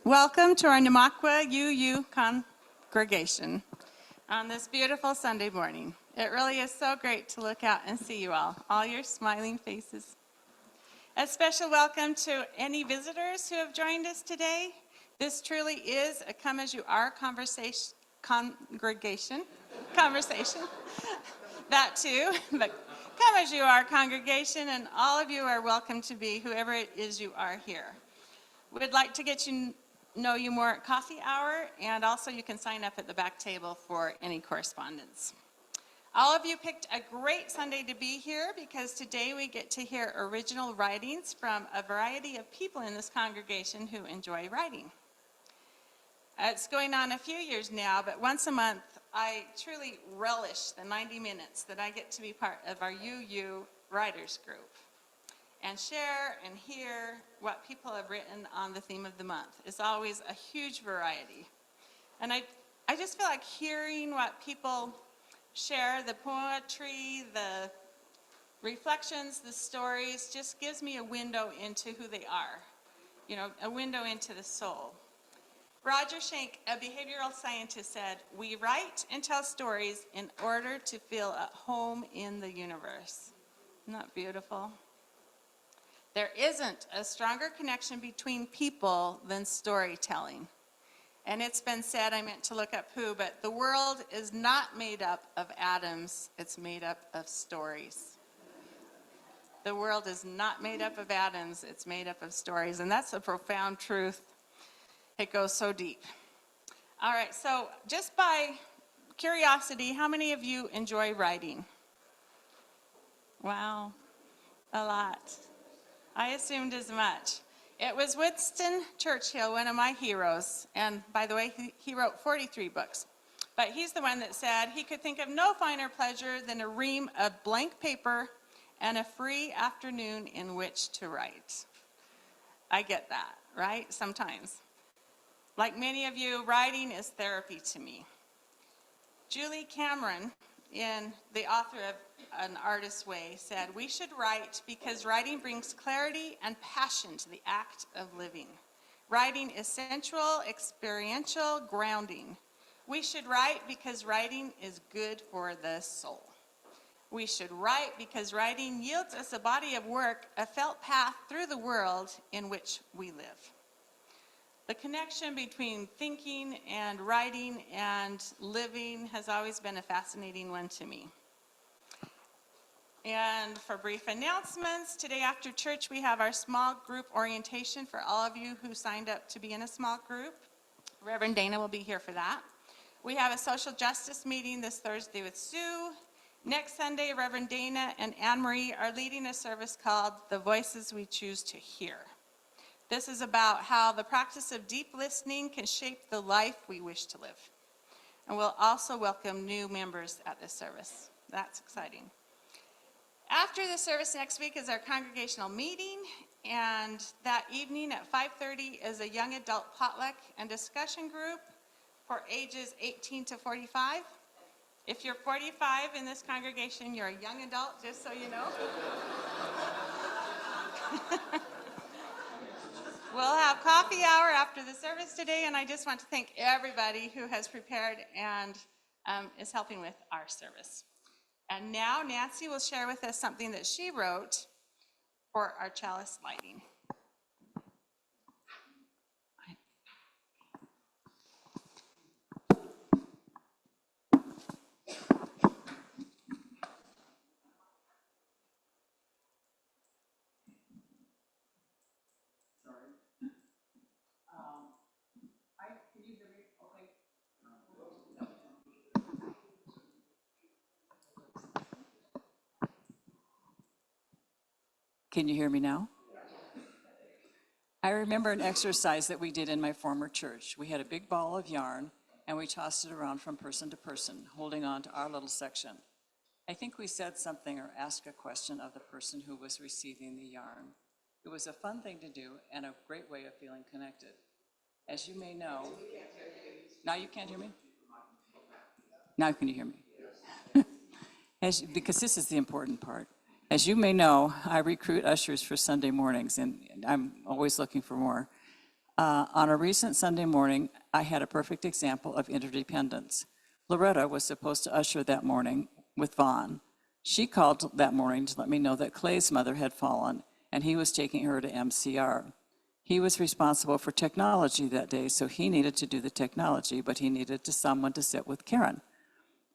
Welcome to our Namakwa UU congregation on this beautiful Sunday morning. It really is so great to look out and see you all your smiling faces. A special welcome to any visitors who have joined us today. This truly is a come as you are congregation. That too, but come as you are congregation, and all of you are welcome to be whoever it is you are here. We'd like to get you know you more at coffee hour, and also you can sign up at the back table for any correspondence. All of you picked a great Sunday to be here because today we get to hear original writings from a variety of people in this congregation who enjoy writing. It's going on a few years now, but once a month I truly relish the 90 minutes that I get to be part of our UU Writers Group and share and hear what people have written on the theme of the month. It's always a huge variety. And I just feel like hearing what people share, the poetry, the reflections, the stories, just gives me a window into who they are, a window into the soul. Roger Schenck, a behavioral scientist, said, "We write and tell stories in order to feel at home in the universe." Isn't that beautiful? There isn't a stronger connection between people than storytelling. And it's been said, I meant to look up who, but the world is not made up of atoms, it's made up of stories. The world is not made up of atoms, it's made up of stories. And that's a profound truth. It goes so deep. All right, so just by curiosity, how many of you enjoy writing? Wow, a lot. I assumed as much. It was Winston Churchill, one of my heroes, and by the way, he wrote 43 books. But he's the one that said he could think of no finer pleasure than a ream of blank paper and a free afternoon in which to write. I get that, right? Sometimes. Like many of you, writing is therapy to me. Julie Cameron, the author of An Artist's Way, said, "We should write because writing brings clarity and passion to the act of living. Writing is sensual, experiential, grounding. We should write because writing is good for the soul. We should write because writing yields us a body of work, a felt path through the world in which we live." The connection between thinking and writing and living has always been a fascinating one to me. And for brief announcements, today after church we have our small group orientation for all of you who signed up to be in a small group. Reverend Dana will be here for that. We have a social justice meeting this Thursday with Sue. Next Sunday, Reverend Dana and AnnMarie are leading a service called The Voices We Choose to Hear. This is about how the practice of deep listening can shape the life we wish to live. And we'll also welcome new members at this service. That's exciting. After the service next week is our congregational meeting, and that evening at 5:30 is a young adult potluck and discussion group for ages 18 to 45. If you're 45 in this congregation, you're a young adult, just so you know. We'll have coffee hour after the service today, and I just want to thank everybody who has prepared and is helping with our service. And now Nancy will share with us something that she wrote for our Chalice lighting. Can you hear me now? I remember an exercise that we did in my former church. We had a big ball of yarn and we tossed it around from person to person, holding on to our little section. I think we said something or asked a question of the person who was receiving the yarn. It was a fun thing to do and a great way of feeling connected. As you may know, now you can't hear me? Now can you hear me? Because this is the important part. As you may know, I recruit ushers for Sunday mornings, and I'm always looking for more. On a recent Sunday morning, I had a perfect example of interdependence. Loretta was supposed to usher that morning with Vaughn. She called that morning to let me know that Clay's mother had fallen, and he was taking her to MCR. He was responsible for technology that day, so he needed to do the technology, but he needed someone to sit with Karen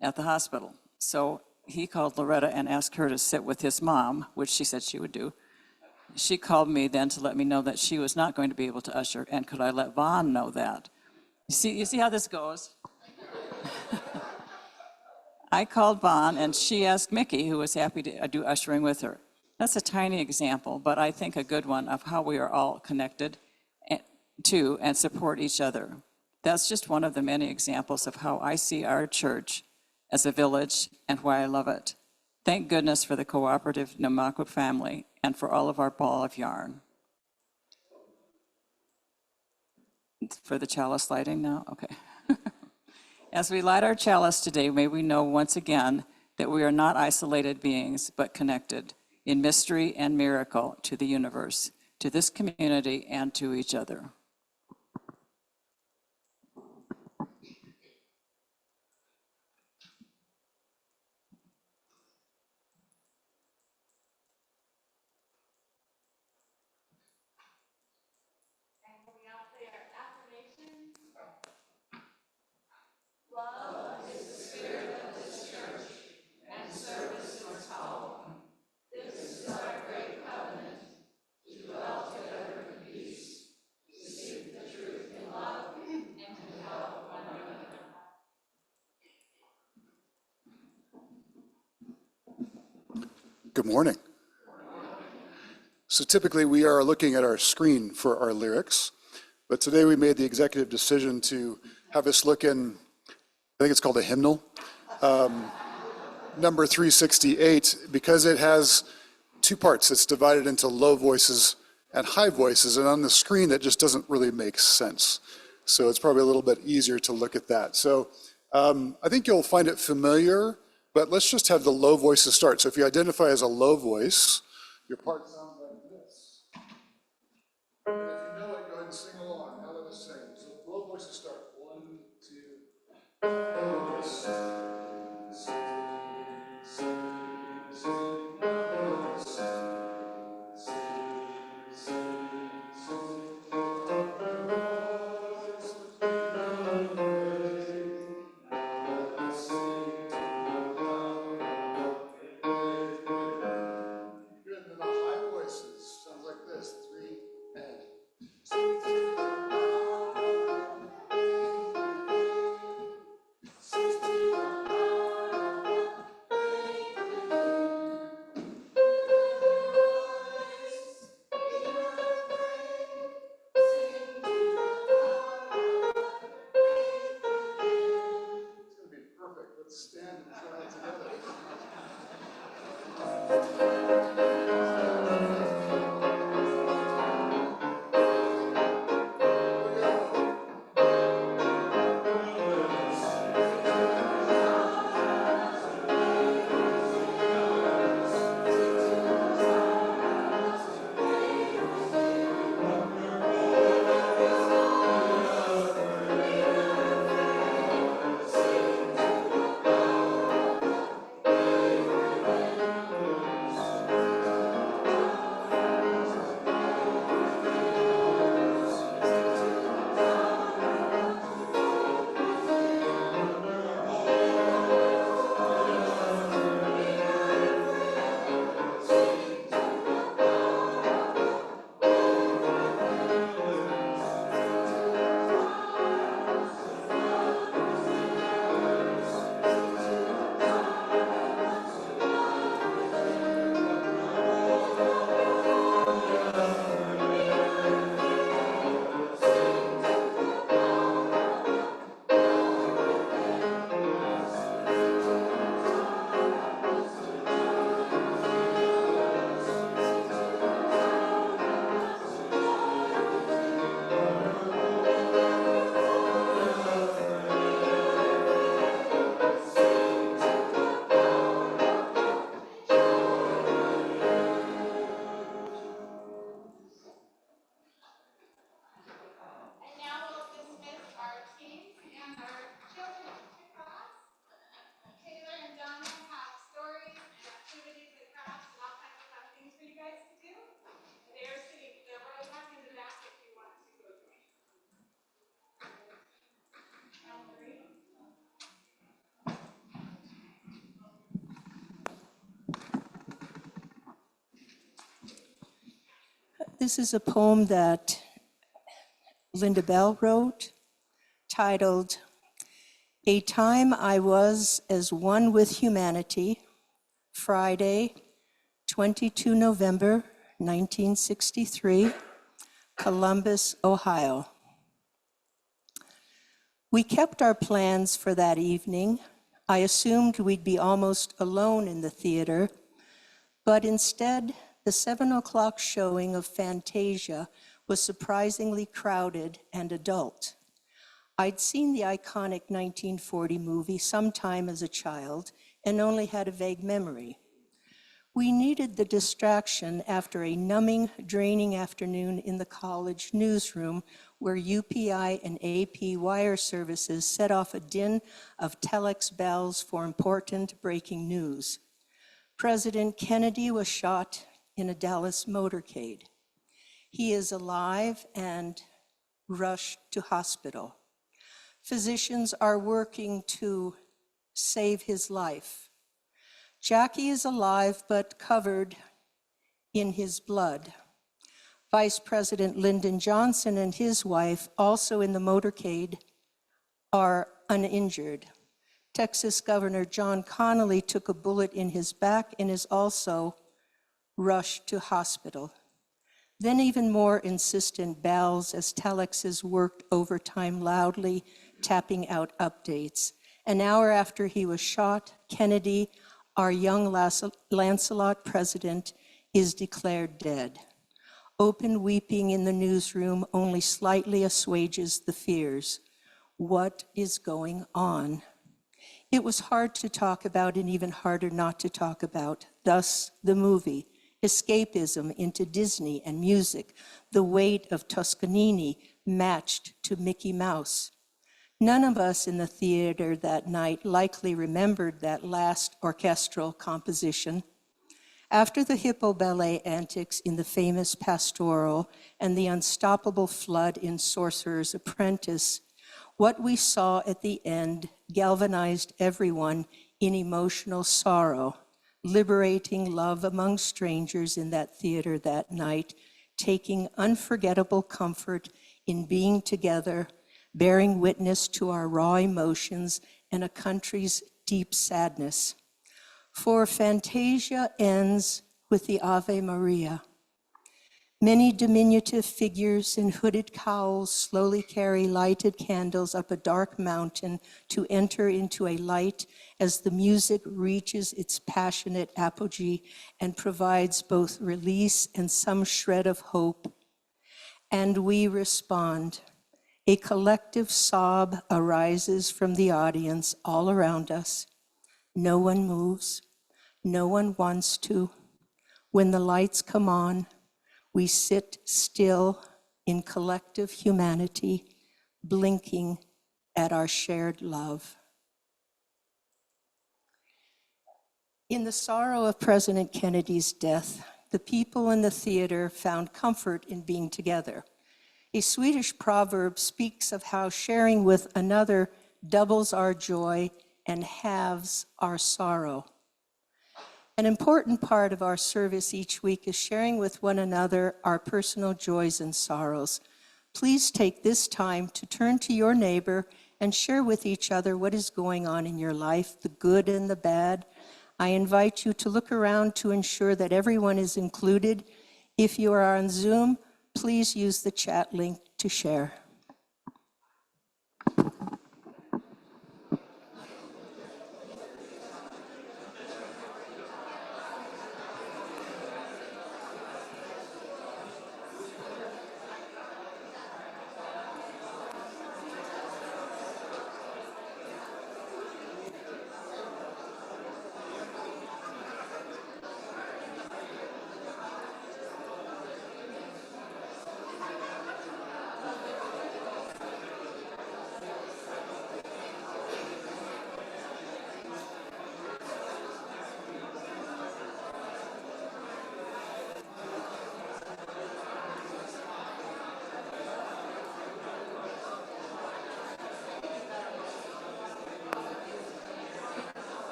at the hospital. So he called Loretta and asked her to sit with his mom, which she said she would do. She called me then to let me know that she was not going to be able to usher, and could I let Vaughn know that? You see how this goes? I called Vaughn, and she asked Mickey, who was happy to do ushering with her. That's a tiny example, but I think a good one of how we are all connected to and support each other. That's just one of the many examples of how I see our church as a village and why I love it. Thank goodness for the cooperative Namaquip family and for all of our ball of yarn. For the chalice lighting now? Okay. As we light our chalice today, may we know once again that we are not isolated beings, but connected in mystery and miracle to the universe, to this community, and to each other. Good morning. So typically we are looking at our screen for our lyrics, but today we made the executive decision to have us look in, I think it's called a hymnal, number 368, because it has two parts. It's divided into low voices and high voices, and on the screen that just doesn't really make sense. So it's probably a little bit easier to look at that. So I think you'll find it familiar, but let's just have the low voices start. So if you identify as a low voice, your part sounds like this. And if you know it, go ahead and sing along. Now let us sing. So low voices start. 1, 2. Good, and then the high voice. This is a poem that Linda Bell wrote, titled, "A Time I Was as One with Humanity," Friday, 22 November, 1963, Columbus, Ohio. We kept our plans for that evening. I assumed we'd be almost alone in the theater, but instead, the 7 o'clock showing of Fantasia was surprisingly crowded and adult. I'd seen the iconic 1940 movie sometime as a child and only had a vague memory. We needed the distraction after a numbing, draining afternoon in the college newsroom where UPI and AP wire services set off a din of telex bells for important breaking news. President Kennedy was shot in a Dallas motorcade. He is alive and rushed to hospital. Physicians are working to save his life. Jackie is alive but covered in his blood. Vice President Lyndon Johnson and his wife, also in the motorcade, are uninjured. Texas Governor John Connally took a bullet in his back and is also rushed to hospital. Then even more insistent bells as telexes worked overtime loudly, tapping out updates. An hour after he was shot, Kennedy, our young Lancelot president, is declared dead. Open weeping in the newsroom only slightly assuages the fears. What is going on? It was hard to talk about and even harder not to talk about. Thus, the movie, escapism into Disney and music, the weight of Toscanini matched to Mickey Mouse. None of us in the theater that night likely remembered that last orchestral composition. After the hippo ballet antics in the famous Pastoral and the unstoppable flood in Sorcerer's Apprentice, what we saw at the end galvanized everyone in emotional sorrow, liberating love among strangers in that theater that night, taking unforgettable comfort in being together, bearing witness to our raw emotions and a country's deep sadness. For Fantasia ends with the Ave Maria. Many diminutive figures in hooded cowls slowly carry lighted candles up a dark mountain to enter into a light as the music reaches its passionate apogee and provides both release and some shred of hope. And we respond. A collective sob arises from the audience all around us. No one moves. No one wants to. When the lights come on, we sit still in collective humanity, blinking at our shared love. In the sorrow of President Kennedy's death, the people in the theater found comfort in being together. A Swedish proverb speaks of how sharing with another doubles our joy and halves our sorrow. An important part of our service each week is sharing with one another our personal joys and sorrows. Please take this time to turn to your neighbor and share with each other what is going on in your life, the good and the bad. I invite you to look around to ensure that everyone is included. If you are on Zoom, please use the chat link to share.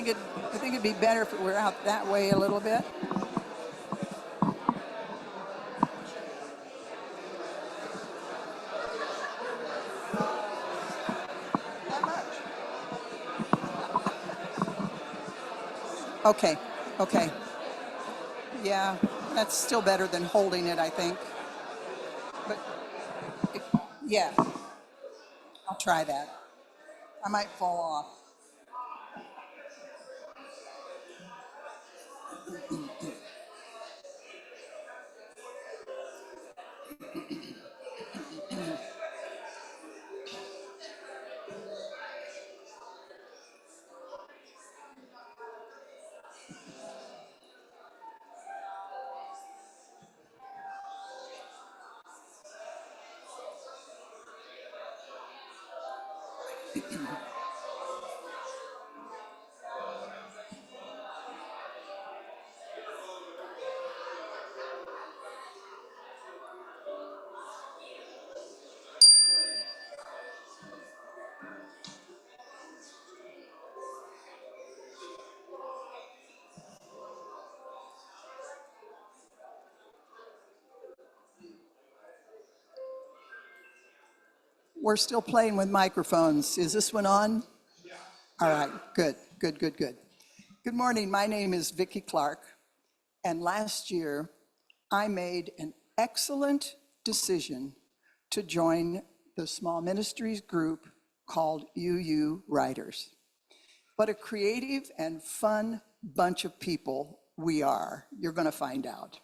think it'd be better if it were out that way a little bit. Okay, okay. Yeah, that's still better than holding it, I think. But, yeah, I'll try that. I might fall off. We're still playing with microphones. Is this one on? All right, good, good, good, good. Good morning, my name is Vicki Clark, and last year I made an excellent decision to join the small ministries group called UU Writers. What a creative and fun bunch of people we are, you're gonna find out.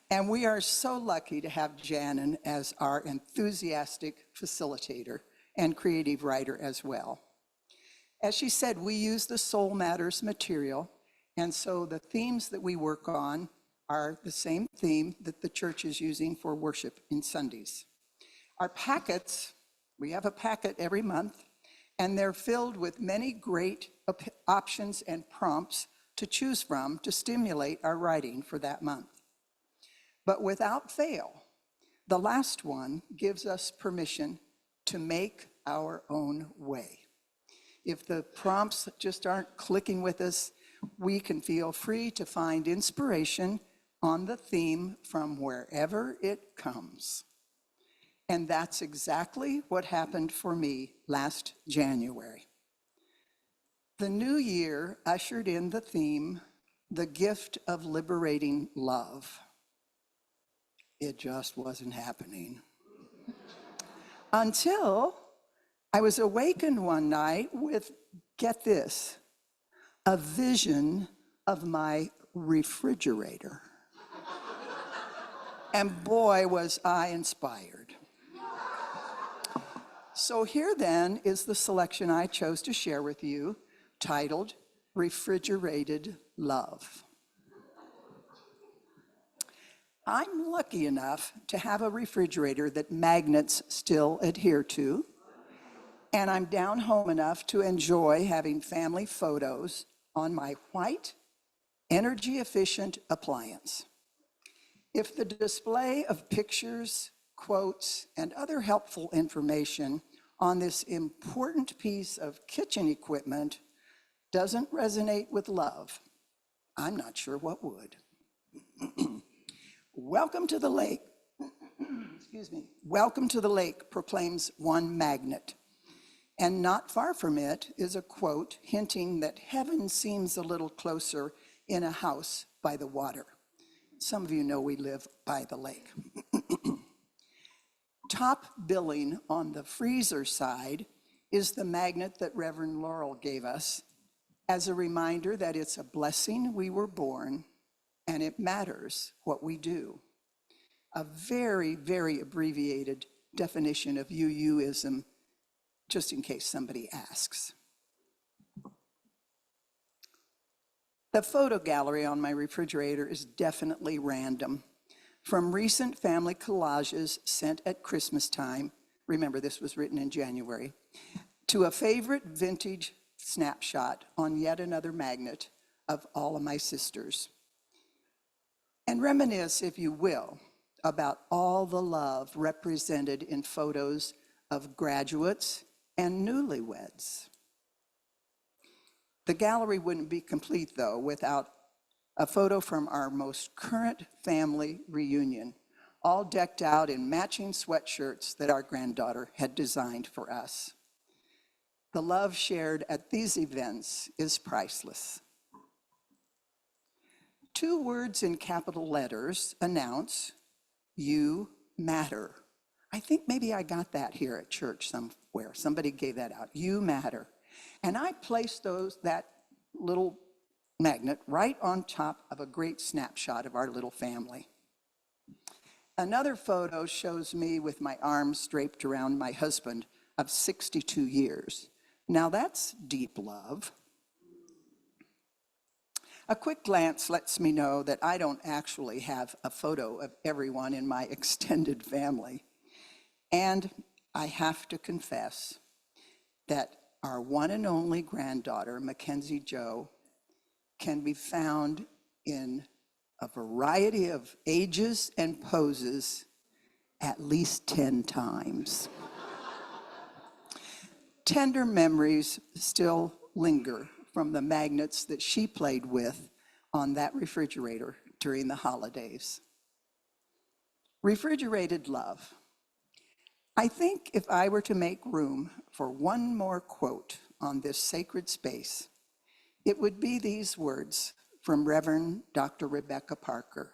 And we are so lucky to have Janen as our enthusiastic facilitator and creative writer as well. As she said, we use the Soul Matters material, and so the themes that we work on are the same theme that the church is using for worship in Sundays. Our packets, we have a packet every month, and they're filled with many great options and prompts to choose from to stimulate our writing for that month. But without fail, the last one gives us permission to make our own way. If the prompts just aren't clicking with us, we can feel free to find inspiration on the theme from wherever it comes. And that's exactly what happened for me last January. The new year ushered in the theme, the gift of liberating love. It just wasn't happening. Until I was awakened one night with, get this, a vision of my refrigerator. And boy, was I inspired. So here then is the selection I chose to share with you, titled Refrigerated Love. I'm lucky enough to have a refrigerator that magnets still adhere to, and I'm down home enough to enjoy having family photos on my white, energy-efficient appliance. If the display of pictures, quotes, and other helpful information on this important piece of kitchen equipment doesn't resonate with love, I'm not sure what would. Welcome to the lake, excuse me, welcome to the lake, proclaims one magnet. And not far from it is a quote hinting that heaven seems a little closer in a house by the water. Some of you know we live by the lake. Top billing on the freezer side is the magnet that Reverend Laurel gave us as a reminder that it's a blessing we were born and it matters what we do. A very, very abbreviated definition of UUism, just in case somebody asks. The photo gallery on my refrigerator is definitely random. From recent family collages sent at Christmas time, remember this was written in January, to a favorite vintage snapshot on yet another magnet of all of my sisters. And reminisce, if you will, about all the love represented in photos of graduates and newlyweds. The gallery wouldn't be complete, though, without a photo from our most current family reunion, all decked out in matching sweatshirts that our granddaughter had designed for us. The love shared at these events is priceless. 2 words in capital letters announce, "You matter." I think maybe I got that here at church somewhere. Somebody gave that out. You matter. And I placed that little magnet right on top of a great snapshot of our little family. Another photo shows me with my arms draped around my husband of 62 years. Now that's deep love. A quick glance lets me know that I don't actually have a photo of everyone in my extended family. And I have to confess that our one and only granddaughter, Mackenzie Jo, can be found in a variety of ages and poses at least 10 times. Tender memories still linger from the magnets that she played with on that refrigerator during the holidays. Refrigerated love. I think if I were to make room for one more quote on this sacred space, it would be these words from Reverend Dr. Rebecca Parker.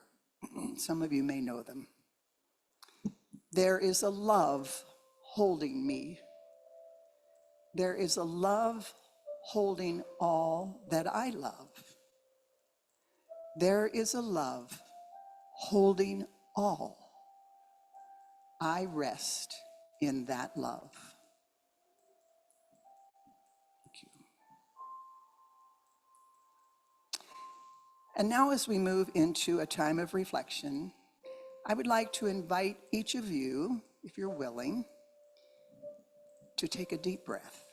Some of you may know them. There is a love holding me. There is a love holding all that I love. There is a love holding all. I rest in that love. Thank you. And now as we move into a time of reflection, I would like to invite each of you, if you're willing, to take a deep breath.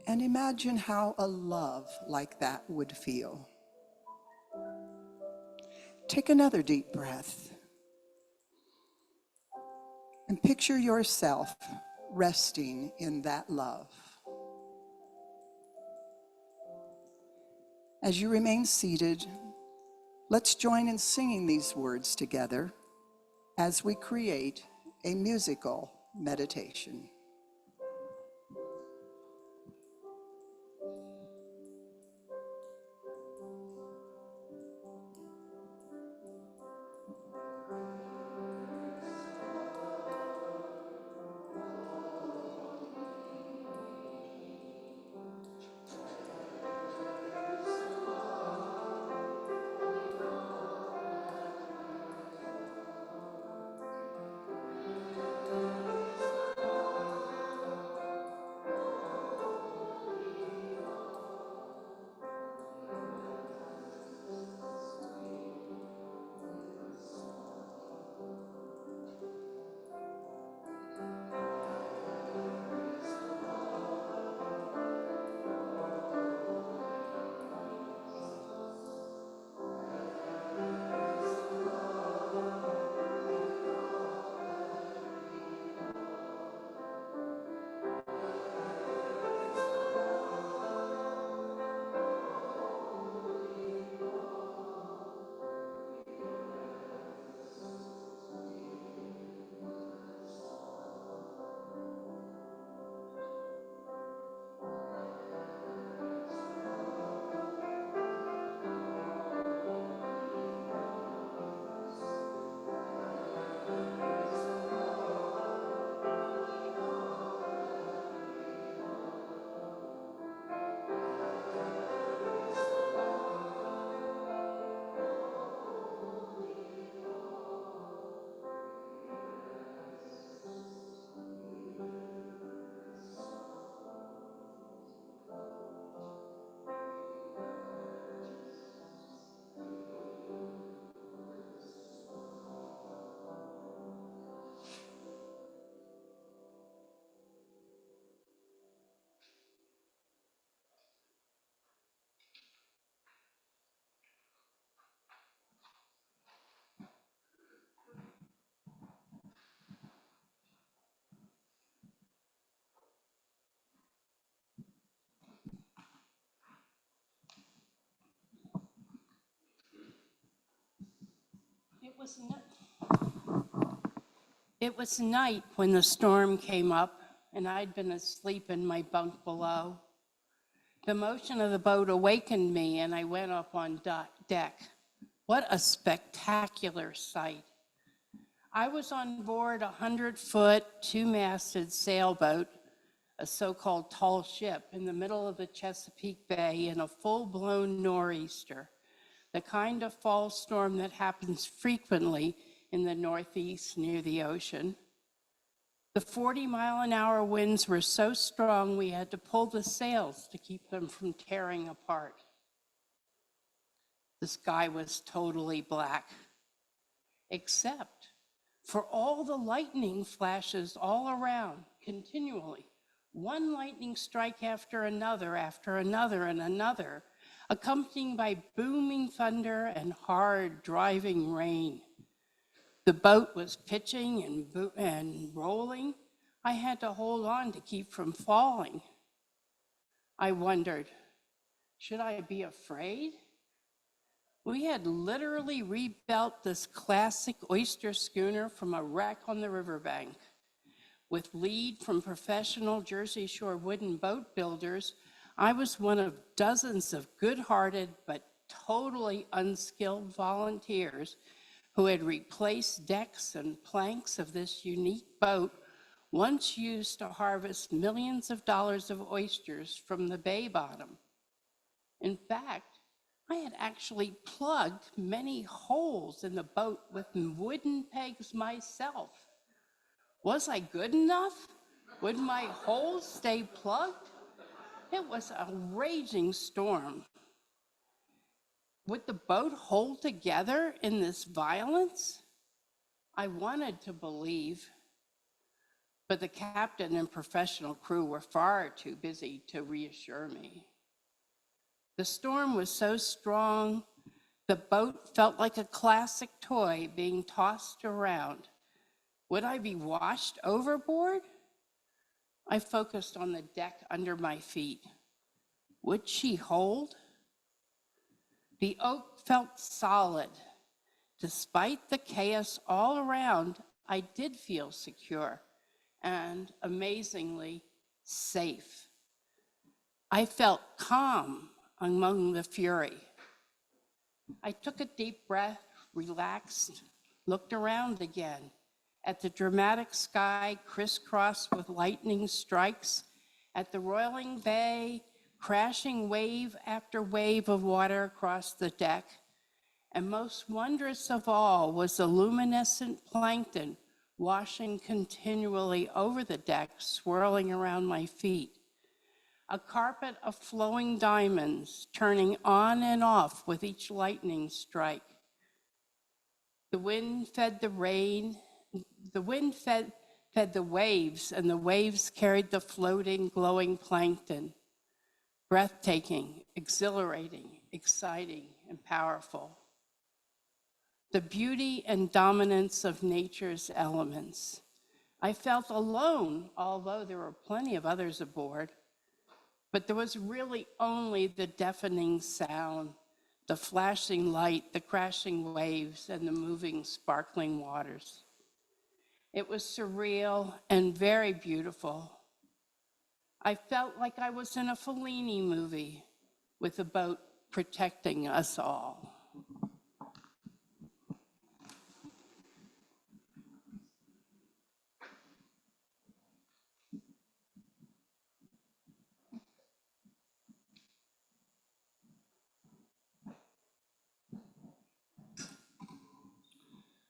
And imagine how a love like that would feel. Take another deep breath. And picture yourself resting in that love. As you remain seated, let's join in singing these words together as we create a musical meditation. It was night when the storm came up, and I'd been asleep in my bunk below. The motion of the boat awakened me, and I went up on deck. What a spectacular sight. I was on board a 100-foot, two-masted sailboat, a so-called tall ship, in the middle of the Chesapeake Bay in a full-blown nor'easter, the kind of fall storm that happens frequently in the Northeast near the ocean. The 40-mile-an-hour winds were so strong we had to pull the sails to keep them from tearing apart. The sky was totally black, except for all the lightning flashes all around, continually. One lightning strike after another, and another, accompanied by booming thunder and hard driving rain. The boat was pitching and rolling. I had to hold on to keep from falling. I wondered, should I be afraid? We had literally rebuilt this classic oyster schooner from a wreck on the riverbank. With lead from professional Jersey Shore wooden boat builders, I was one of dozens of good-hearted but totally unskilled volunteers who had replaced decks and planks of this unique boat once used to harvest millions of dollars of oysters from the bay bottom. In fact, I had actually plugged many holes in the boat with wooden pegs myself. Was I good enough? Would my holes stay plugged? It was a raging storm. Would the boat hold together in this violence? I wanted to believe, but the captain and professional crew were far too busy to reassure me. The storm was so strong, the boat felt like a classic toy being tossed around. Would I be washed overboard? I focused on the deck under my feet. Would she hold? The oak felt solid. Despite the chaos all around, I did feel secure and, amazingly, safe. I felt calm among the fury. I took a deep breath, relaxed, looked around again at the dramatic sky crisscrossed with lightning strikes, at the roiling bay, crashing wave after wave of water across the deck, and most wondrous of all was the luminescent plankton washing continually over the deck, swirling around my feet. A carpet of flowing diamonds turning on and off with each lightning strike. The wind fed the rain, the wind fed the waves, and the waves carried the floating, glowing plankton. Breathtaking, exhilarating, exciting, and powerful. The beauty and dominance of nature's elements. I felt alone, although there were plenty of others aboard, but there was really only the deafening sound, the flashing light, the crashing waves, and the moving, sparkling waters. It was surreal and very beautiful. I felt like I was in a Fellini movie with a boat protecting us all.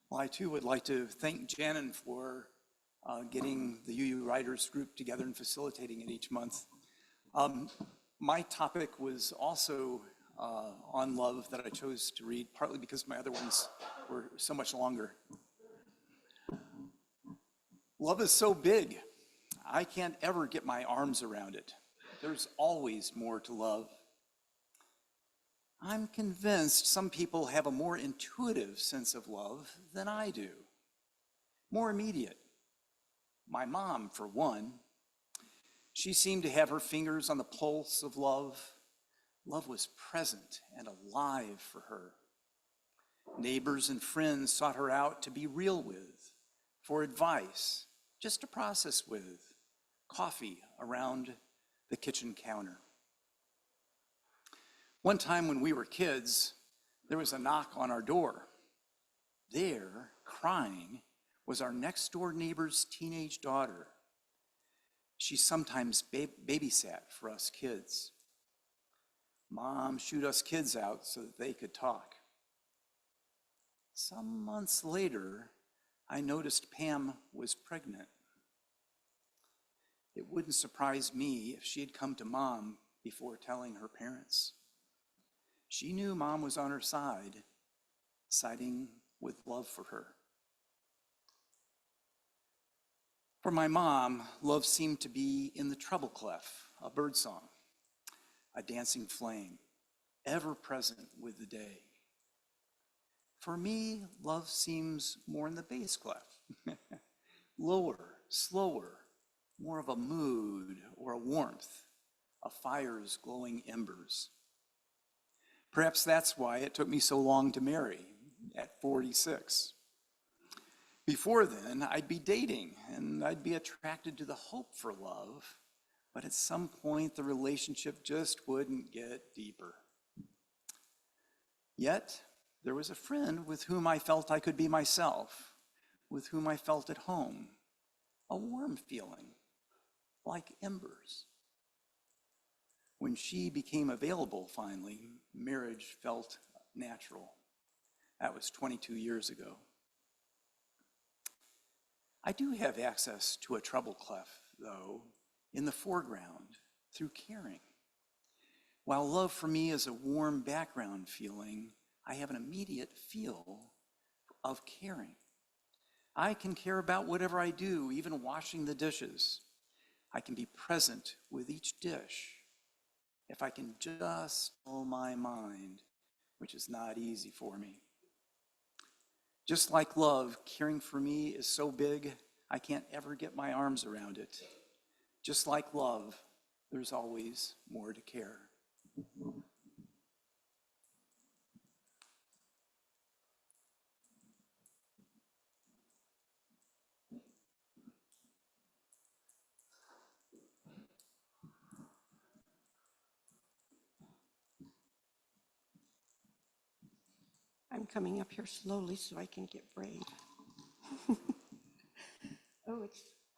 Well, I too would like to thank Janen for getting the UU Writers group together and facilitating it each month. My topic was also on love that I chose to read, partly because my other ones were so much longer. Love is so big, I can't ever get my arms around it. There's always more to love. I'm convinced some people have a more intuitive sense of love than I do, more immediate. My mom, for one, she seemed to have her fingers on the pulse of love. Love was present and alive for her. Neighbors and friends sought her out to be real with, for advice, just to process with, coffee around the kitchen counter. One time when we were kids, there was a knock on our door. There, crying, was our next door neighbor's teenage daughter. She sometimes babysat for us kids. Mom shooed us kids out so that they could talk. Some months later, I noticed Pam was pregnant. It wouldn't surprise me if she had come to Mom before telling her parents. She knew Mom was on her side, siding with love for her. For my mom, love seemed to be in the treble clef, a birdsong, a dancing flame, ever present with the day. For me, love seems more in the bass clef, lower, slower, more of a mood or a warmth, a fire's glowing embers. Perhaps that's why it took me so long to marry at 46. Before then, I'd be dating and I'd be attracted to the hope for love, but at some point the relationship just wouldn't get deeper. Yet, there was a friend with whom I felt I could be myself, with whom I felt at home, a warm feeling, like embers. When she became available finally, marriage felt natural. That was 22 years ago. I do have access to a treble clef, though, in the foreground through caring. While love for me is a warm background feeling, I have an immediate feel of caring. I can care about whatever I do, even washing the dishes. I can be present with each dish if I can just still my mind, which is not easy for me. Just like love, caring for me is so big, I can't ever get my arms around it. Just like love, there's always more to care. I'm coming up here slowly so I can get brave.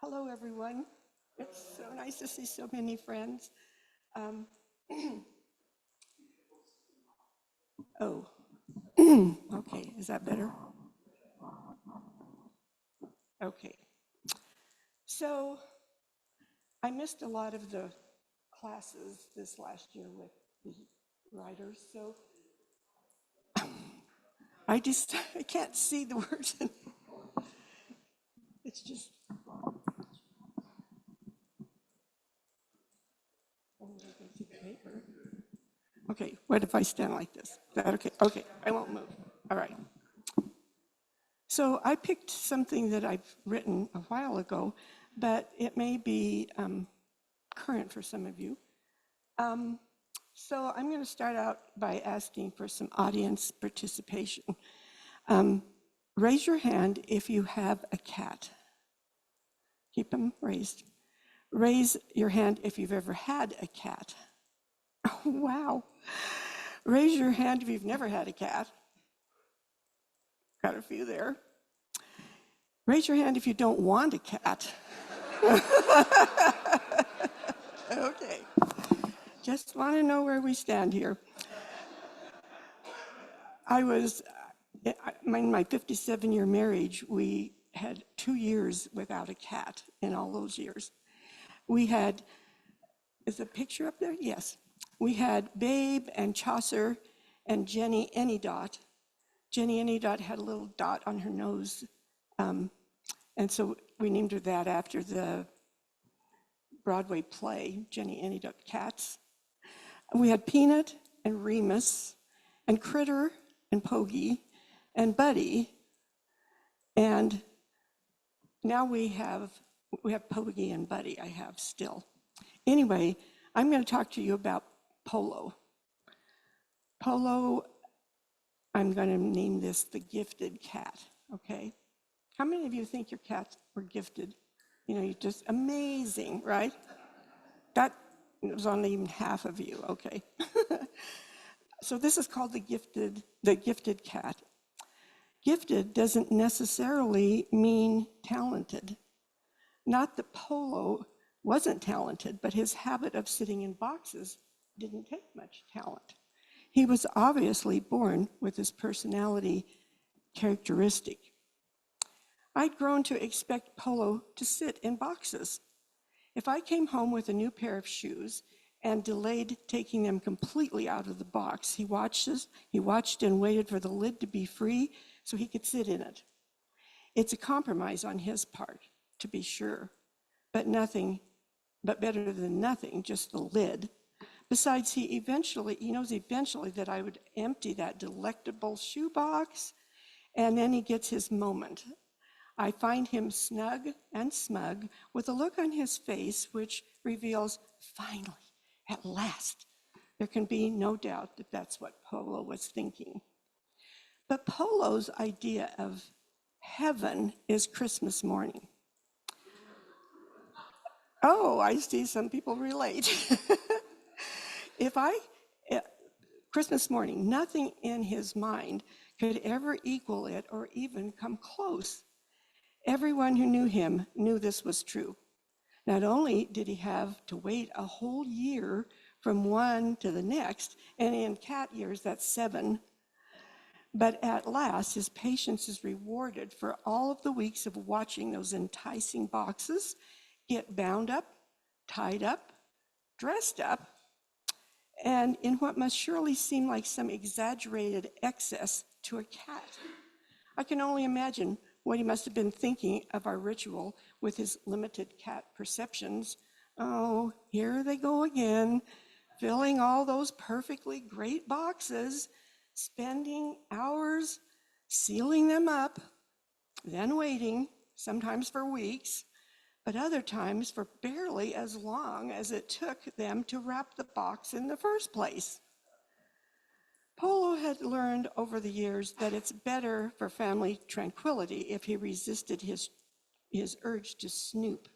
Hello, everyone. It's so nice to see so many friends. Okay, is that better? Okay. So I missed a lot of the classes this last year with the writers, so I can't see the words. It's just. Okay, what if I stand like this? Is that okay? Okay, I won't move. All right. So I picked something that I've written a while ago, but it may be current for some of you. So I'm going to start out by asking for some audience participation. Raise your hand if you have a cat. Keep them raised. Raise your hand if you've ever had a cat. Oh, wow. Raise your hand if you've never had a cat. Got a few there. Raise your hand if you don't want a cat. Okay. Just want to know where we stand here. In my 57-year marriage, we had 2 years without a cat in all those years. We had, is the picture up there? Yes. We had Babe and Chaucer and Jenny Anydot. Jenny Anydot had a little dot on her nose, and so we named her that after the Broadway play, Jenny Anydot Cats. We had Peanut and Remus and Critter and Poggy and Buddy, and now we have Poggy and Buddy, I have still. Anyway, I'm going to talk to you about Polo. Polo I'm going to name this the gifted cat, okay? How many of you think your cats were gifted? You know, you're just amazing, right? That was only even half of you, okay? So this is called the gifted cat. Gifted doesn't necessarily mean talented. Not that Polo wasn't talented, but his habit of sitting in boxes didn't take much talent. He was obviously born with his personality characteristic. I'd grown to expect Polo to sit in boxes. If I came home with a new pair of shoes and delayed taking them completely out of the box, he watched and waited for the lid to be free so he could sit in it. It's a compromise on his part, to be sure, but better than nothing, just the lid. Besides, he knows eventually that I would empty that delectable shoebox, and then he gets his moment. I find him snug and smug with a look on his face which reveals, finally, at last. There can be no doubt that that's what Polo was thinking. But Polo's idea of heaven is Christmas morning. Oh, I see some people relate. Christmas morning, nothing in his mind could ever equal it or even come close. Everyone who knew him knew this was true. Not only did he have to wait a whole year from one to the next, and in cat years, that's 7, but at last his patience is rewarded for all of the weeks of watching those enticing boxes get bound up, tied up, dressed up, and in what must surely seem like some exaggerated excess to a cat. I can only imagine what he must have been thinking of our ritual with his limited cat perceptions. Oh, here they go again, filling all those perfectly great boxes, spending hours sealing them up, then waiting, sometimes for weeks, but other times for barely as long as it took them to wrap the box in the first place. Polo had learned over the years that it's better for family tranquility if he resisted his urge to snoop.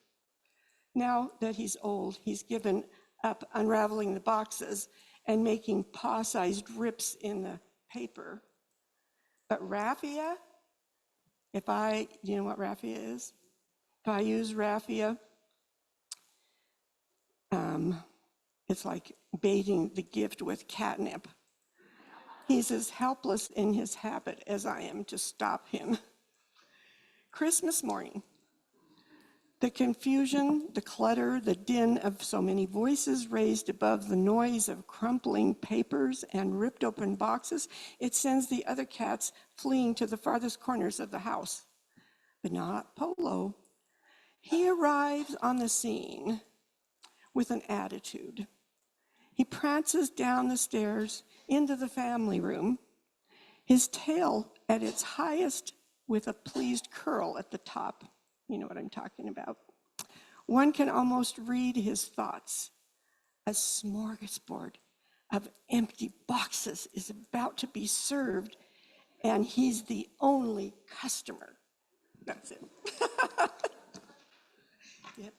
Now that he's old, he's given up unraveling the boxes and making paw-sized rips in the paper. But raffia, you know what raffia is? If I use raffia, it's like baiting the gift with catnip. He's as helpless in his habit as I am to stop him. Christmas morning, the confusion, the clutter, the din of so many voices raised above the noise of crumpling papers and ripped open boxes, it sends the other cats fleeing to the farthest corners of the house. But not Polo. He arrives on the scene with an attitude. He prances down the stairs into the family room, his tail at its highest with a pleased curl at the top. You know what I'm talking about. One can almost read his thoughts. A smorgasbord of empty boxes is about to be served, and he's the only customer. That's it. Yep.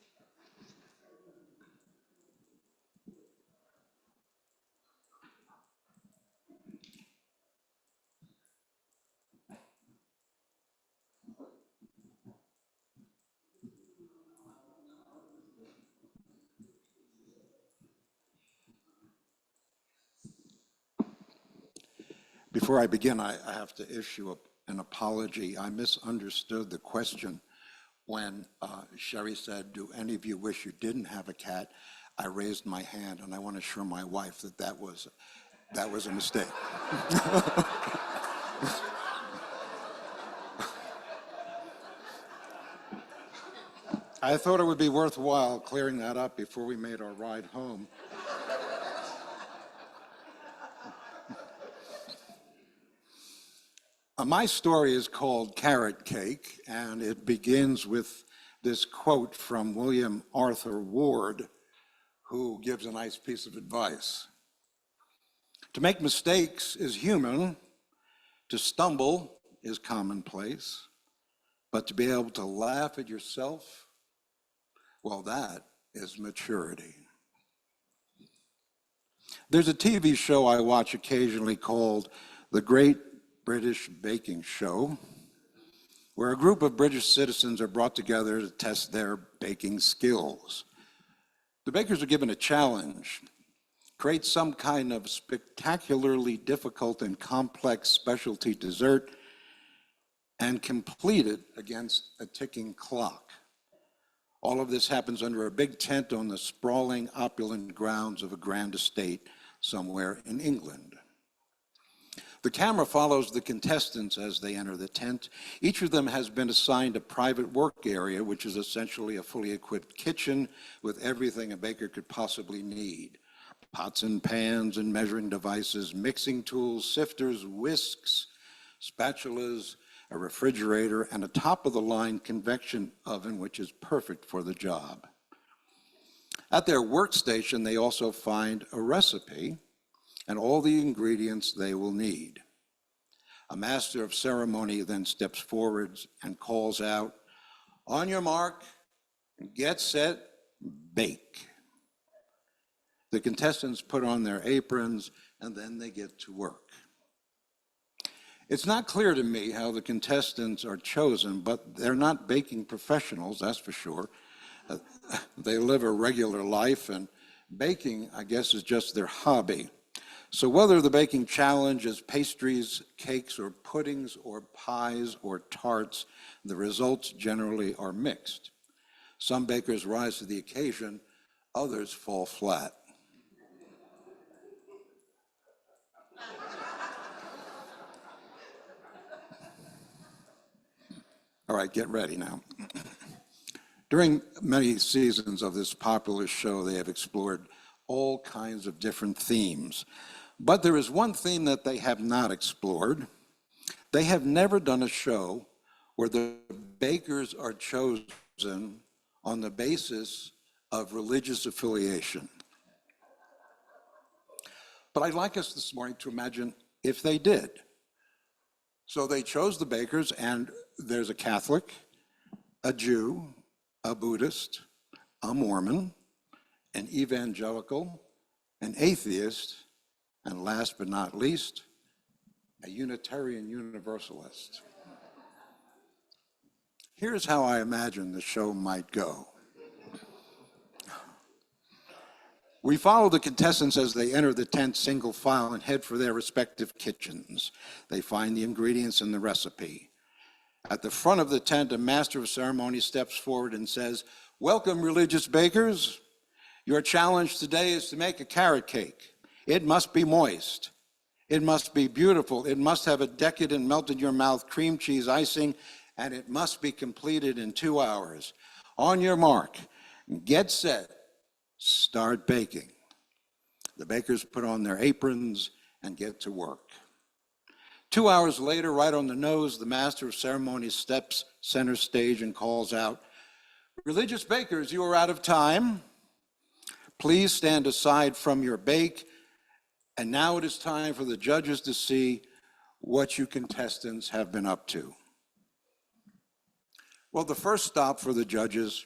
Before I begin, I have to issue an apology. I misunderstood the question when Sherry said, do any of you wish you didn't have a cat? I raised my hand, and I want to assure my wife that that was a mistake. I thought it would be worthwhile clearing that up before we made our ride home. My story is called Carrot Cake, and it begins with this quote from William Arthur Ward, who gives a nice piece of advice. To make mistakes is human, To stumble is commonplace, but to be able to laugh at yourself, well, that is maturity. There's a TV show I watch occasionally called The Great British Baking Show, where a group of British citizens are brought together to test their baking skills. The bakers are given a challenge: create some kind of spectacularly difficult and complex specialty dessert and complete it against a ticking clock. All of this happens under a big tent on the sprawling, opulent grounds of a grand estate somewhere in England. The camera follows the contestants as they enter the tent. Each of them has been assigned a private work area, which is essentially a fully equipped kitchen with everything a baker could possibly need: pots and pans and measuring devices, mixing tools, sifters, whisks, spatulas, a refrigerator, and a top-of-the-line convection oven, which is perfect for the job. At their workstation, they also find a recipe and all the ingredients they will need. A master of ceremony then steps forward and calls out, "On your mark, get set, bake." The contestants put on their aprons and then they get to work. It's not clear to me how the contestants are chosen, but they're not baking professionals, that's for sure. They live a regular life, and baking, I guess, is just their hobby. So whether the baking challenge is pastries, cakes, or puddings, or pies, or tarts, the results generally are mixed. Some bakers rise to the occasion, others fall flat. All right, get ready now. During many seasons of this popular show, they have explored all kinds of different themes. But there is one theme that they have not explored. They have never done a show where the bakers are chosen on the basis of religious affiliation. But I'd like us this morning to imagine if they did. So they chose the bakers, and there's a Catholic, a Jew, a Buddhist, a Mormon, an evangelical, an atheist, and last but not least, a Unitarian Universalist. Here's how I imagine the show might go. We follow the contestants as they enter the tent single file and head for their respective kitchens. They find the ingredients and the recipe. At the front of the tent, a master of ceremony steps forward and says, "Welcome, religious bakers. Your challenge today is to make a carrot cake. It must be moist. It must be beautiful. It must have a decadent melt-in-your-mouth cream cheese icing, and it must be completed in 2 hours. On your mark, get set, start baking." The bakers put on their aprons and get to work. 2 hours later, right on the nose, the master of ceremonies steps center stage and calls out, "Religious bakers, you are out of time. Please stand aside from your bake. And now it is time for the judges to see what you contestants have been up to." Well, the first stop for the judges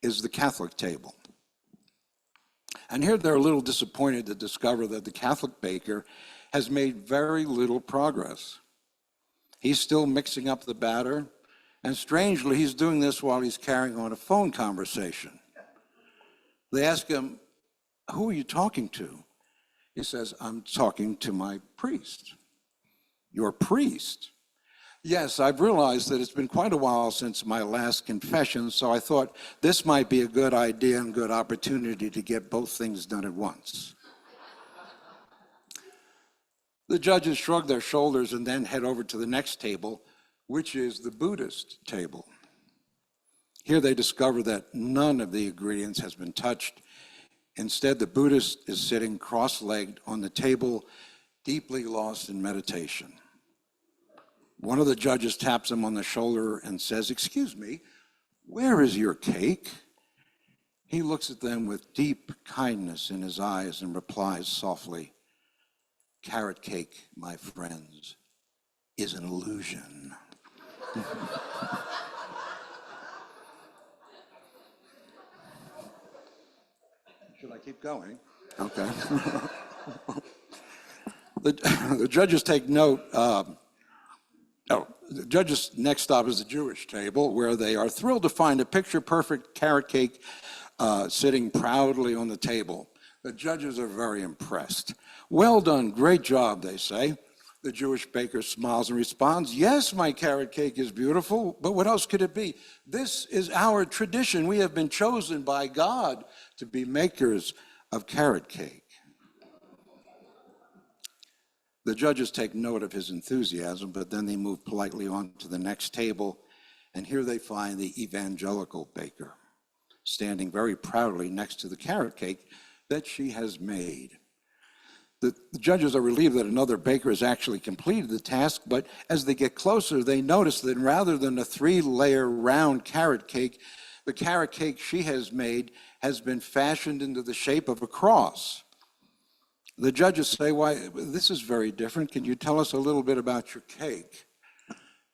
is the Catholic table. And here they're a little disappointed to discover that the Catholic baker has made very little progress. He's still mixing up the batter, and strangely, he's doing this while he's carrying on a phone conversation. They ask him, "Who are you talking to?" He says, "I'm talking to my priest." "Your priest?" "Yes, I've realized that it's been quite a while since my last confession, so I thought this might be a good idea and good opportunity to get both things done at once." The judges shrug their shoulders and then head over to the next table, which is the Buddhist table. Here they discover that none of the ingredients has been touched. Instead, the Buddhist is sitting cross-legged on the table, deeply lost in meditation. One of the judges taps him on the shoulder and says, "Excuse me, where is your cake?" He looks at them with deep kindness in his eyes and replies softly, "Carrot cake, my friends, is an illusion. Should I keep going? Okay. The judges take note. The judges' next stop is the Jewish table, where they are thrilled to find a picture-perfect carrot cake sitting proudly on the table. The judges are very impressed. Well done, great job, they say. The Jewish baker smiles and responds, yes, my carrot cake is beautiful, but what else could it be? This is our tradition. We have been chosen by God to be makers of carrot cake. The judges take note of his enthusiasm, but then they move politely on to the next table, and here they find the evangelical baker standing very proudly next to the carrot cake that she has made. The judges are relieved that another baker has actually completed the task, but as they get closer, they notice that rather than a 3-layer round carrot cake, the carrot cake she has made has been fashioned into the shape of a cross. The judges say, why, this is very different. Can you tell us a little bit about your cake?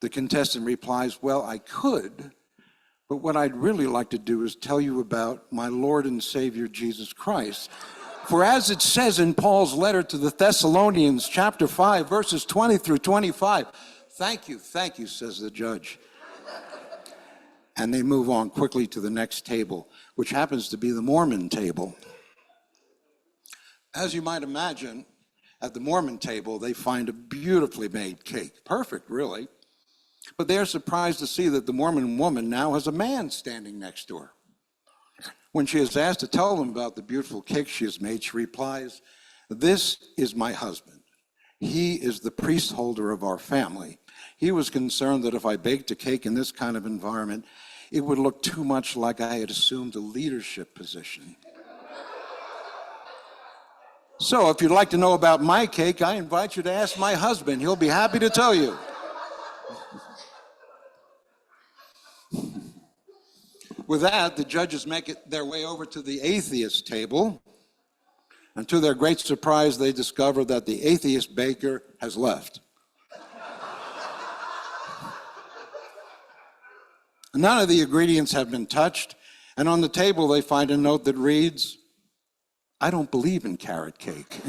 The contestant replies, well, I could, but what I'd really like to do is tell you about my Lord and Savior, Jesus Christ. For as it says in Paul's letter to the Thessalonians, chapter 5, verses 20 through 25, thank you, says the judge. And they move on quickly to the next table, which happens to be the Mormon table. As you might imagine, at the Mormon table, they find a beautifully made cake. Perfect, really. But they are surprised to see that the Mormon woman now has a man standing next to her. When she is asked to tell them about the beautiful cake she has made, she replies, this is my husband. He is the priest holder of our family. He was concerned that if I baked a cake in this kind of environment, it would look too much like I had assumed a leadership position. So if you'd like to know about my cake, I invite you to ask my husband. He'll be happy to tell you. With that, the judges make their way over to the atheist table. And to their great surprise, they discover that the atheist baker has left. None of the ingredients have been touched. And on the table, they find a note that reads, I don't believe in carrot cake.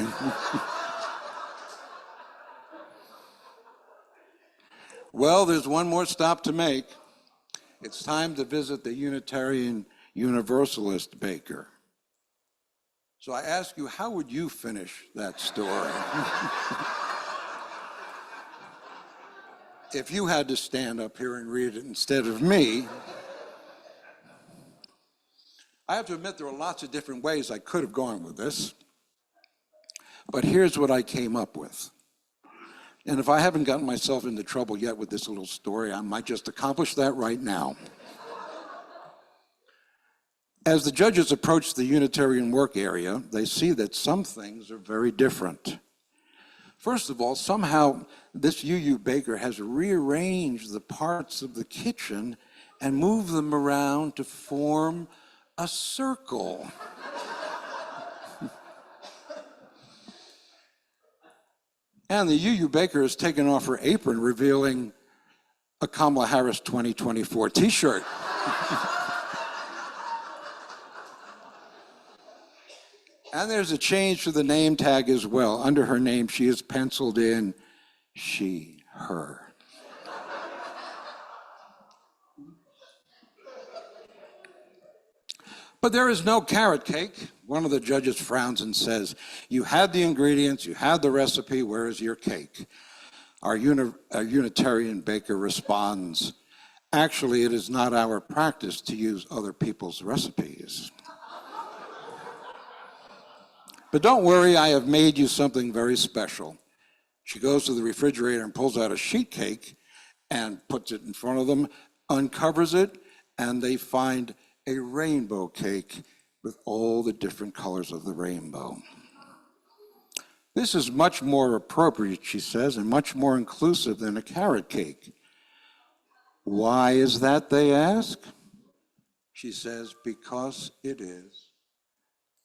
Well, there's one more stop to make. It's time to visit the Unitarian Universalist baker. So I ask you, how would you finish that story? If you had to stand up here and read it instead of me, I have to admit there are lots of different ways I could have gone with this, but here's what I came up with. And if I haven't gotten myself into trouble yet with this little story, I might just accomplish that right now. As the judges approach the Unitarian work area, they see that some things are very different. First of all, somehow this UU baker has rearranged the parts of the kitchen and moved them around to form a circle. And the UU baker has taken off her apron, revealing a Kamala Harris 2024 t-shirt. And there's a change to the name tag as well. Under her name, she has penciled in she, her. But there is no carrot cake. One of the judges frowns and says, you had the ingredients, you had the recipe, where is your cake? Our Unitarian baker responds, actually, it is not our practice to use other people's recipes. But don't worry, I have made you something very special. She goes to the refrigerator and pulls out a sheet cake and puts it in front of them, uncovers it, and they find a rainbow cake with all the different colors of the rainbow. This is much more appropriate, she says, and much more inclusive than a carrot cake. Why is that, they ask? She says, because it is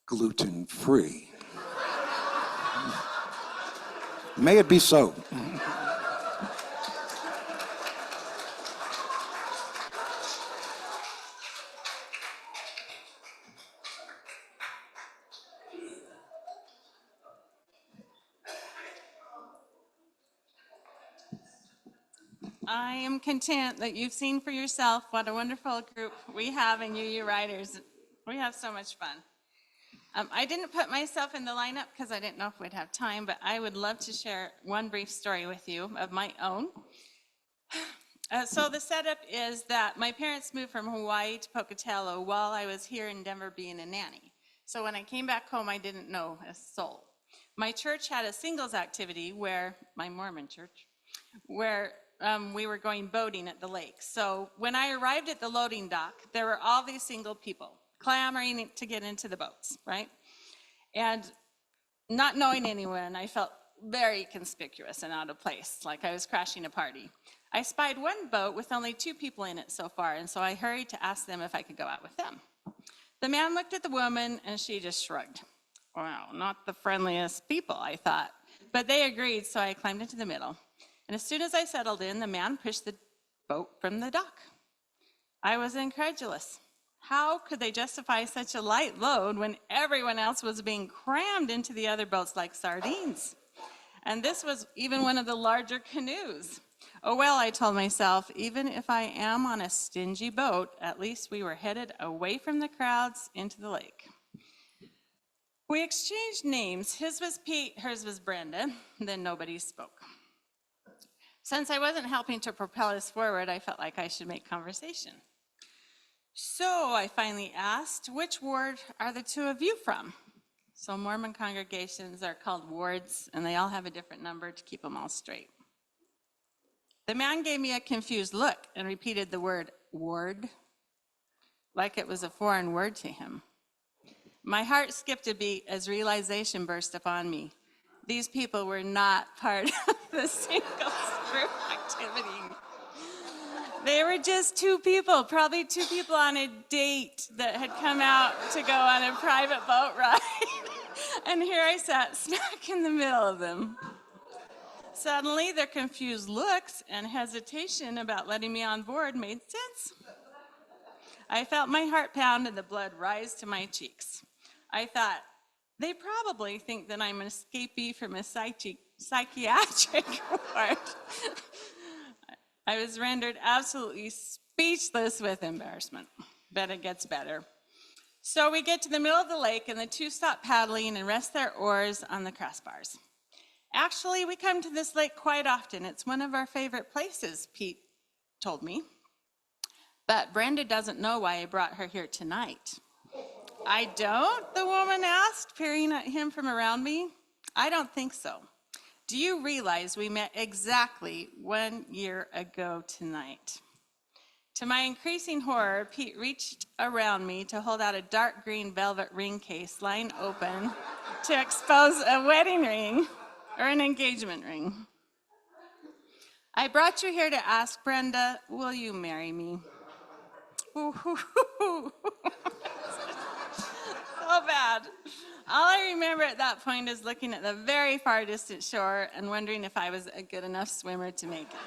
gluten-free. May it be so. I am content that you've seen for yourself what a wonderful group we have in UU Riders. We have so much fun. I didn't put myself in the lineup because I didn't know if we'd have time, but I would love to share one brief story with you of my own. So the setup is that my parents moved from Hawaii to Pocatello while I was here in Denver being a nanny. So when I came back home, I didn't know a soul. My church had a singles activity where, my Mormon church, where we were going boating at the lake. So when I arrived at the loading dock, there were all these single people clamoring to get into the boats, right? And not knowing anyone, I felt very conspicuous and out of place, like I was crashing a party. I spied one boat with only 2 people in it so far, and so I hurried to ask them if I could go out with them. The man looked at the woman, and she just shrugged. Wow, not the friendliest people, I thought. But they agreed, so I climbed into the middle. And as soon as I settled in, the man pushed the boat from the dock. I was incredulous. How could they justify such a light load when everyone else was being crammed into the other boats like sardines? And this was even one of the larger canoes. Oh, well, I told myself, even if I am on a stingy boat, at least we were headed away from the crowds into the lake. We exchanged names. His was Pete, hers was Brenda. Then nobody spoke. Since I wasn't helping to propel us forward, I felt like I should make conversation. So I finally asked, which ward are the 2 of you from? So Mormon congregations are called wards, and they all have a different number to keep them all straight. The man gave me a confused look and repeated the word ward, like it was a foreign word to him. My heart skipped a beat as realization burst upon me. These people were not part of the singles group activity. They were just 2 people, probably 2 people on a date that had come out to go on a private boat ride. And here I sat smack in the middle of them. Suddenly, their confused looks and hesitation about letting me on board made sense. I felt my heart pound and the blood rise to my cheeks. I thought, they probably think that I'm an escapee from a psychiatric ward. I was rendered absolutely speechless with embarrassment, but it gets better. So we get to the middle of the lake, and the 2 stop paddling and rest their oars on the crossbars. Actually, we come to this lake quite often. It's one of our favorite places, Pete told me. But Brenda doesn't know why I brought her here tonight. I don't? The woman asked, peering at him from around me. I don't think so. Do you realize we met exactly 1 year ago tonight? To my increasing horror, Pete reached around me to hold out a dark green velvet ring case lying open to expose a wedding ring or an engagement ring. I brought you here to ask Brenda, will you marry me? So bad. All I remember at that point is looking at the very far distant shore and wondering if I was a good enough swimmer to make it.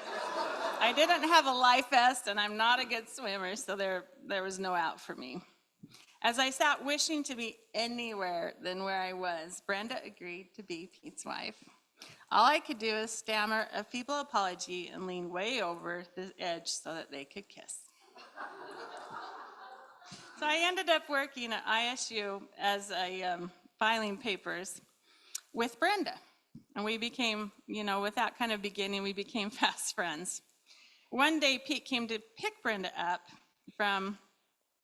I didn't have a life vest, and I'm not a good swimmer, so there was no out for me. As I sat wishing to be anywhere than where I was, Brenda agreed to be Pete's wife. All I could do is stammer a feeble apology and lean way over the edge so that they could kiss. So I ended up working at ISU as a filing papers with Brenda. And we became, with that kind of beginning, we became fast friends. One day, Pete came to pick Brenda up from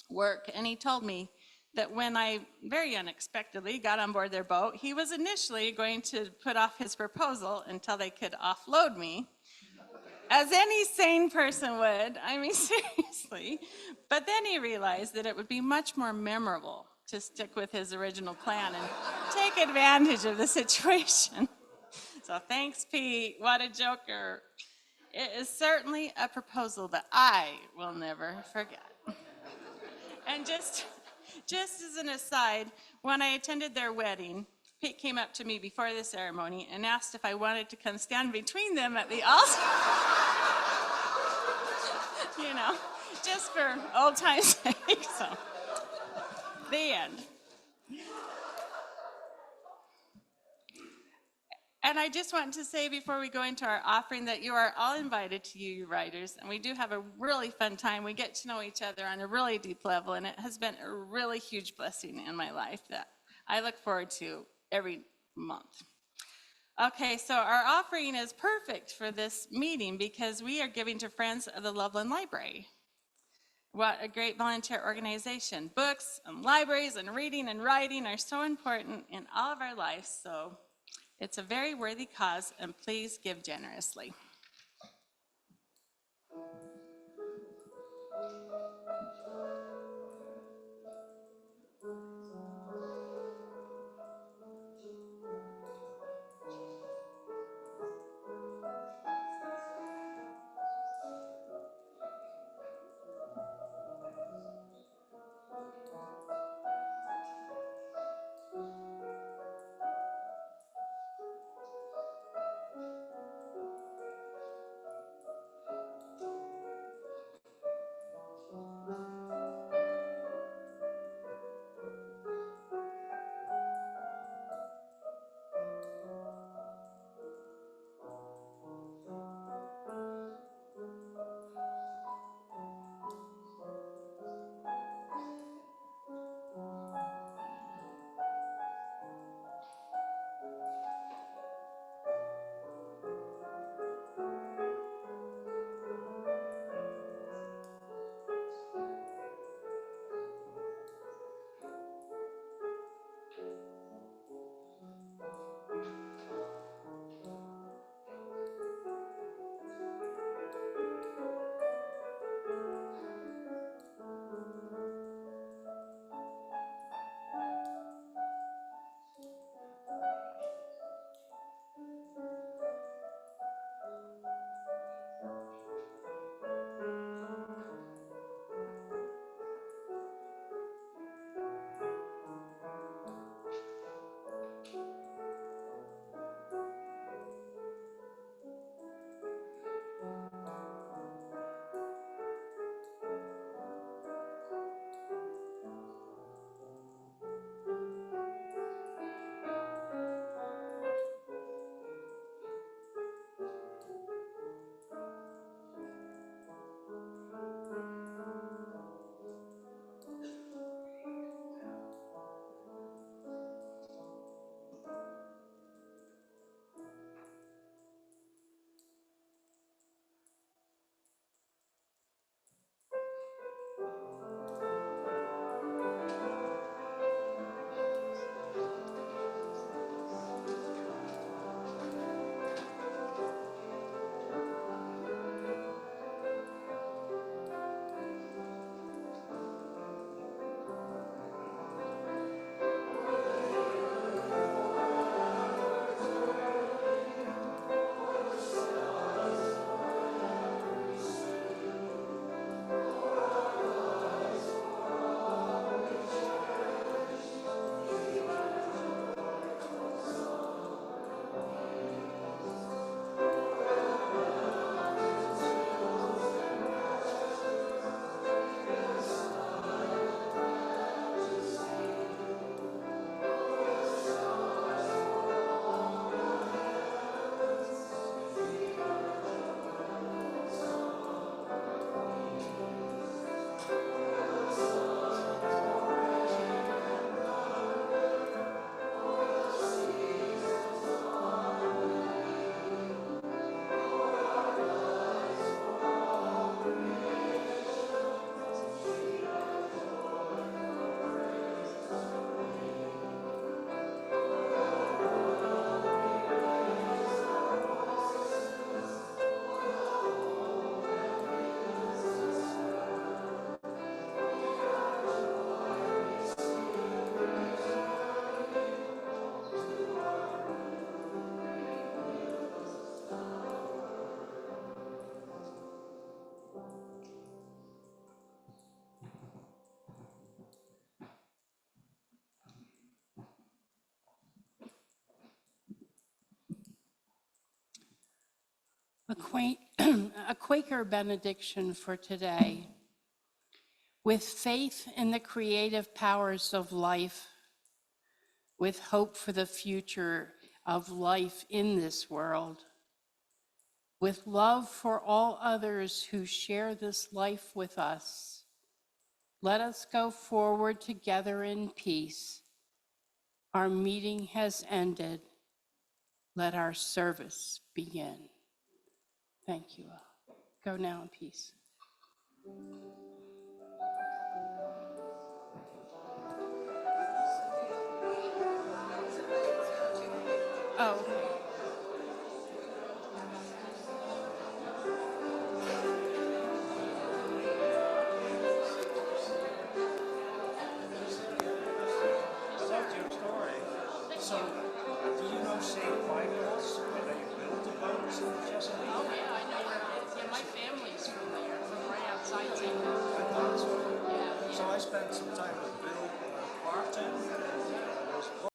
work, and he told me that when I very unexpectedly got on board their boat, he was initially going to put off his proposal until they could offload me, as any sane person would. I mean, seriously. But then he realized that it would be much more memorable to stick with his original plan and take advantage of the situation. So thanks, Pete. What a joker. It is certainly a proposal that I will never forget. And just as an aside, when I attended their wedding, Pete came up to me before the ceremony and asked if I wanted to come stand between them at the altar. Just for old time's sake. So, the end. And I just want to say before we go into our offering that you are all invited to UU Writers, and we do have a really fun time. We get to know each other on a really deep level, and it has been a really huge blessing in my life that I look forward to every month. Okay, so our offering is perfect for this meeting because we are giving to Friends of the Loveland Library. What a great volunteer organization. Books and libraries and reading and writing are so important in all of our lives, so it's a very worthy cause, and please give generously. A Quaker benediction for today. With faith in the creative powers of life, with hope for the future, of life in this world. With love for all others who share this life with us, let us go forward together in peace. Our meeting has ended. Let our service begin. Thank you all. Go now in peace. Oh.